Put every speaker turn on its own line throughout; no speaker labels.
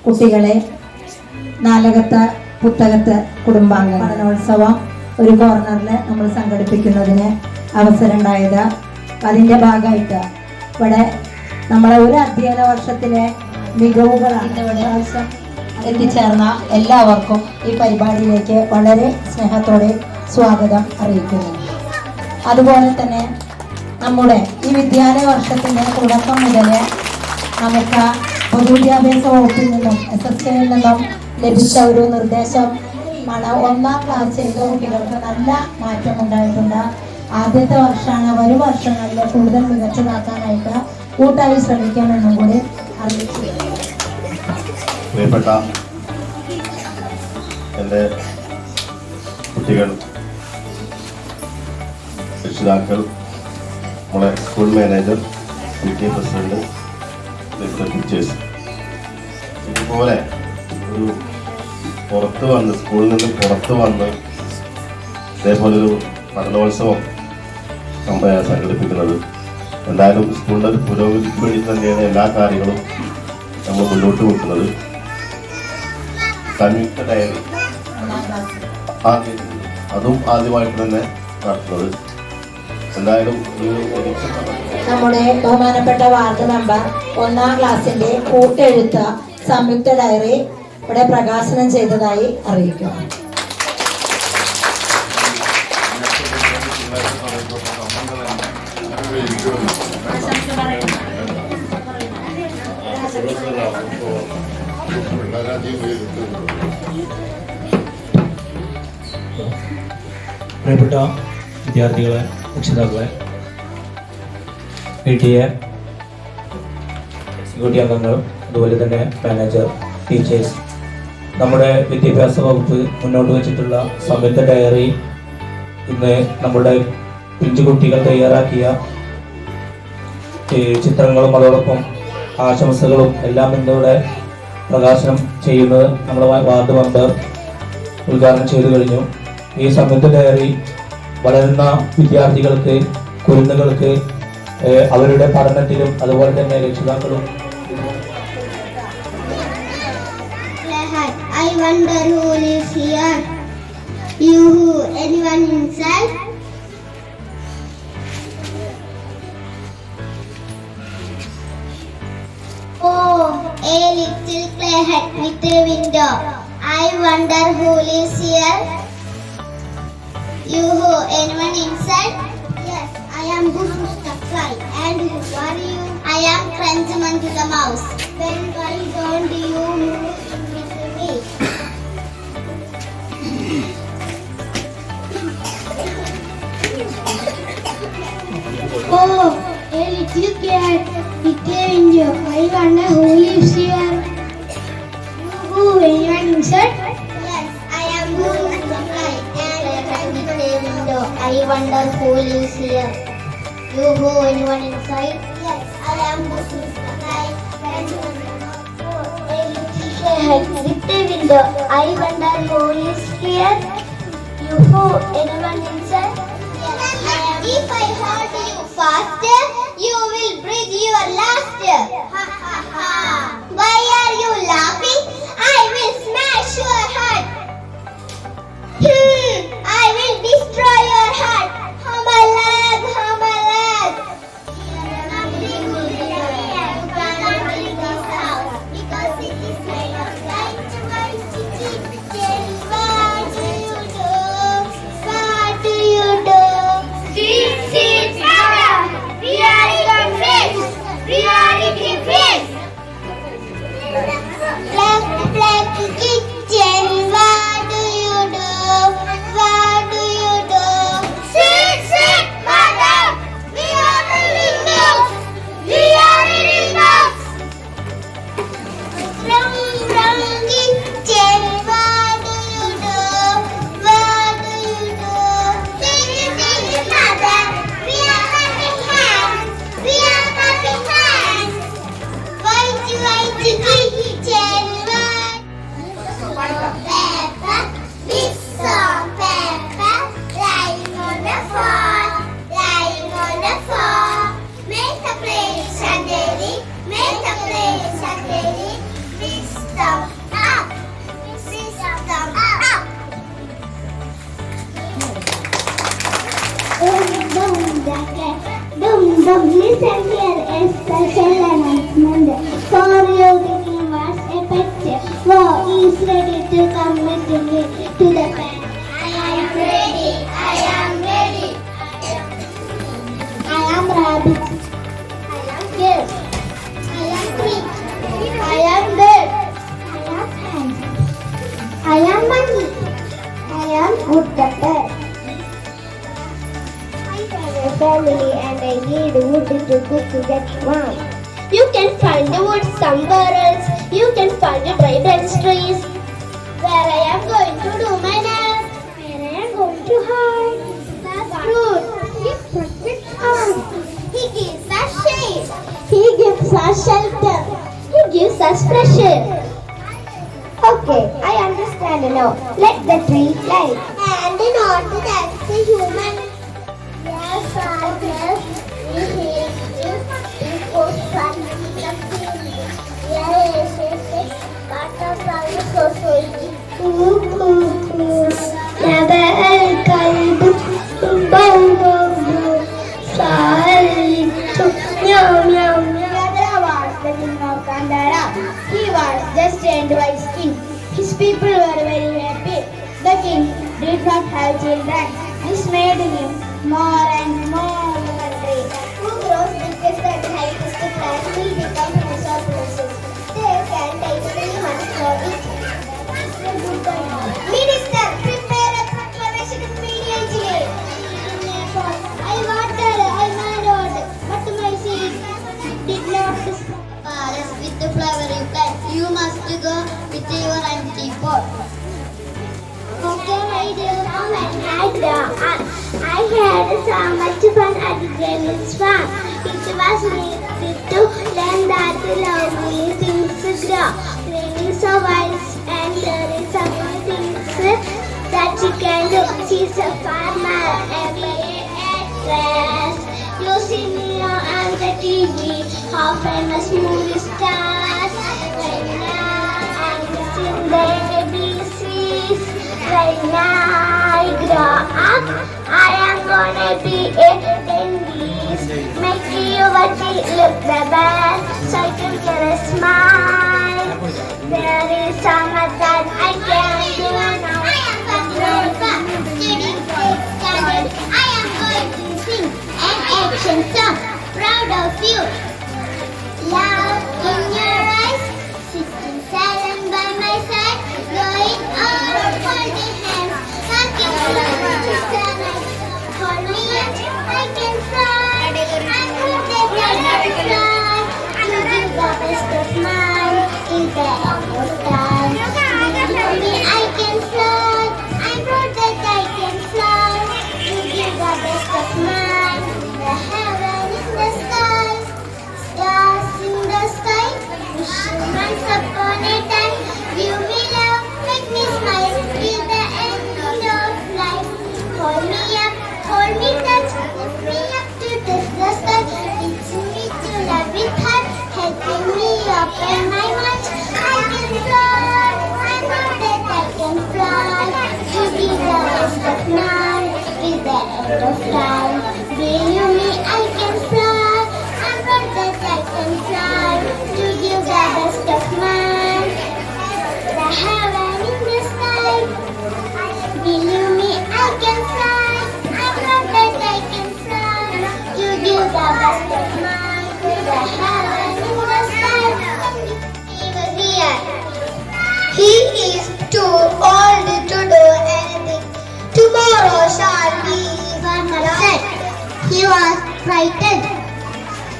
കുട്ടികളെ നാലകത്ത് പുത്തകത്ത് കുടുംബാംഗ പഠനോത്സവം ഒരു കോർണറിൽ നമ്മൾ സംഘടിപ്പിക്കുന്നതിന് അവസരം ഉണ്ടായത്. അതിൻ്റെ ഭാഗമായിട്ട് ഇവിടെ നമ്മളെ ഒരു അധ്യയന വർഷത്തിലെ മികവുകളാണ് ഇവിടെ എത്തിച്ചേർന്ന എല്ലാവർക്കും ഈ പരിപാടിയിലേക്ക് വളരെ സ്നേഹത്തോടെ സ്വാഗതം അറിയിക്കുന്നു. അതുപോലെ തന്നെ നമ്മുടെ ഈ വിദ്യാലയ വർഷത്തിൻ്റെ തുടക്കം മുതൽ നമുക്ക് പൊതുവിദ്യാഭ്യാസ വകുപ്പിൽ നിന്നും SSKയിൽ നിന്നും ലഭിച്ച ഒരു നിർദ്ദേശമാണ് 1ാം ക്ലാസ്സിലെ കുട്ടികൾക്ക് നല്ല മാറ്റം ഉണ്ടായിട്ടുണ്ട്. ആദ്യത്തെ വർഷമാണ്. വരും വർഷങ്ങളിൽ കൂടുതൽ മികച്ചതാക്കാനായിട്ട് കൂട്ടായി ശ്രമിക്കാമെന്നും കൂടി അറിയിച്ചു.
പ്രിയപ്പെട്ട എൻ്റെ കുട്ടികൾ, രക്ഷിതാക്കൾ, നമ്മളെ school manager, PTA president, teachers, ഇതുപോലെ ഒരു പുറത്ത് വന്ന് സ്കൂളിൽ നിന്ന് പുറത്ത് വന്ന് ഇതേപോലൊരു പഠനോത്സവം സംഘടിപ്പിക്കുന്നത് എന്തായാലും സ്കൂളിൻ്റെ ഒരു പുരോഗതിക്ക് വേണ്ടി തന്നെയാണ് എല്ലാ കാര്യങ്ങളും നമ്മൾ മുന്നോട്ട് വെക്കുന്നത്. സംയുക്ത ഡയറി അതും ആദ്യമായിട്ട് തന്നെ നടത്തുന്നത്. എന്തായാലും
നമ്മുടെ ബഹുമാനപ്പെട്ട വാർഡ് മെമ്പർ 1ാം ക്ലാസ്സിന്റെ കൂട്ടെഴുത്ത് സംയുക്ത ഡയറി ഇവിടെ പ്രകാശനം ചെയ്തതായി അറിയിക്കുന്നു.
പ്രിയപ്പെട്ട വിദ്യാർത്ഥികളെ, രക്ഷിതാക്കളെ, PTA എക്സിക്യൂട്ടീവ് അംഗങ്ങൾ, അതുപോലെ തന്നെ മാനേജർ, ടീച്ചേഴ്സ്, നമ്മുടെ വിദ്യാഭ്യാസ വകുപ്പ് മുന്നോട്ട് വെച്ചിട്ടുള്ള സംയുക്ത ഡയറി ഇന്ന് നമ്മുടെ പിഞ്ചുകുട്ടികൾ തയ്യാറാക്കിയ ചിത്രങ്ങളും അതോടൊപ്പം ആശംസകളും എല്ലാം ഇന്നിവിടെ പ്രകാശനം ചെയ്യുന്നത് നമ്മുടെ വാർഡ് മെമ്പർ ഉദ്ഘാടനം ചെയ്തു കഴിഞ്ഞു. ഈ സംയുക്ത ഡയറി വളരുന്ന വിദ്യാർത്ഥികൾക്ക്, കുരുന്നുകൾക്ക് അവരുടെ പഠനത്തിലും അതുപോലെ തന്നെ രക്ഷിതാക്കളും
I wonder who lives here. You who? Anyone inside? Oh, a little clay hut with a window. I wonder who lives here. You who? Anyone inside? Yes, I am Bushus the fly. And who are you? I am Crunchman the mouse. Then why don't you move with me? Oh, a little cat with a window. I wonder who lives here. You who? Anyone inside? Yes, I am Bushus the fly. And I can with a window. I wonder who lives here. You who? Anyone inside? Yes, I am Bushus the fly. And a little head with a window. I wonder who lives here. You who? Anyone inside? Yes, I am. If I hold you faster, you will breathe your laughter. Ha ha ha. Why are you laughing? I will smash your heart. I will destroy your heart. Hamalag, hamalag. Nothing will be there. You cannot leave this house because it is made of light. Tell what do you do? What do you do? This is our reality face. Reality face. Black, black kitchen. Listen here, a special announcement for you. The game was effective. War is ready to come with me to the pen. I am ready. I am ready. I am rabbit. I am girl. I am tree. I am bird. I am hand. I am monkey. I am woodcutter. I have a family and I need wood to cook to get warm. You can find the wood somewhere else. You can find the dry branch trees. Where I am going to do my nest. Where I am going to hide. The fruit. He protects us. He gives us shade. He gives us shelter. He gives us fresh air. Okay, I understand now. Let the tree light. And in order that's the human. Yes, partners, we hate you. We post something. We are relationship, part of our society. Never kind, meow meow meow. There was the king of Kandara. He was just trained by his king. His people were very happy. The king did not have children. This made him more and more hungry. Who grows biggest and highest plants will become resources. They can take 3 months for it. Minister, prepare a proclamation immediately. I watered, I married, but my seed did not pass with the flowering plant. You must go with your empty pot. Okay, my dear, I had so much fun at the Greenwich Farm. It was needed to learn that the lovely things grow. Green is so wise and there is some things that she can do. She's a farmer every day at rest. You see me on the TV, how famous movie stars. Right now I'm in the ABCs. Right now I grow up, I am gonna be a dentist. Make your teeth look the best, so I can get a smile. There is so much that I can do now. I am from Florida, studying 8th standard. I am going to sing an action song, proud of you. Love in your eyes, sitting silent by my side, going on holding hands, talking to the sun. Hold me up, I can fly. I'm good that I can fly. You give the best of mine in the end of time. Believe me, I can fly. I'm proud that I can fly. You give the best of mine. The heaven in the sky, stars in the sky. Wishing once upon a time, you me love, make me smile till the end of life. Hold me up, hold me touch, lift me up to touch the sky. Teach me to love with heart, helping me open my mind. I can fly, I know that I can fly. To be the best of mine, till the end of time. Believe me, I can fly. I'm proud that I can fly. To give the best of mine, the heaven in the sky. Believe me, I can fly. I'm proud that I can fly. To give the best of mine, the heaven in the sky. He was here. He is too old to do anything. Tomorrow shall be sunset. He was frightened.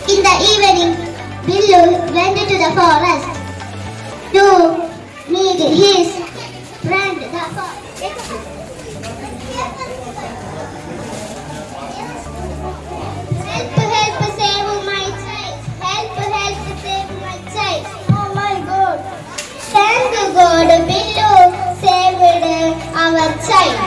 In the evening, Billu went to the forest to meet his friend, the fox. Help, help, save my child. Help, help, save my child. Oh my God. Thank God, Billu saved our child.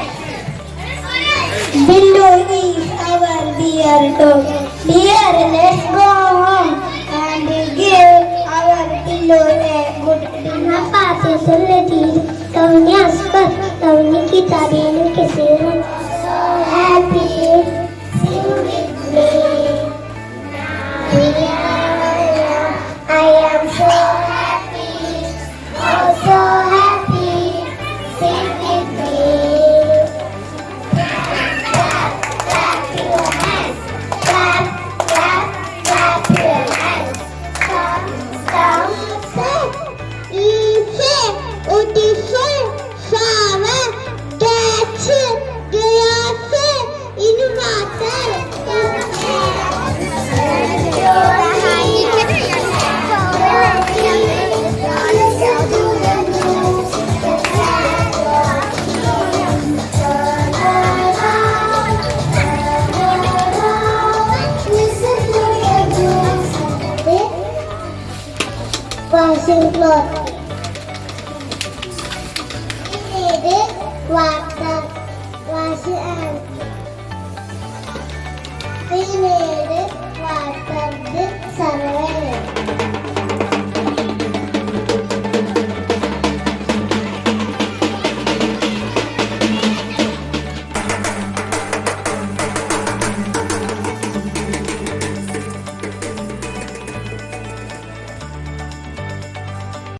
Billu is our dear dog. Dear, let's go home and give our Billu a good dinner. Papa Sulati, Tawni Asper, Tawni Kitabinu Kisiran. So happy, sing with me. cloth. We need water. Wash and we need water to survive.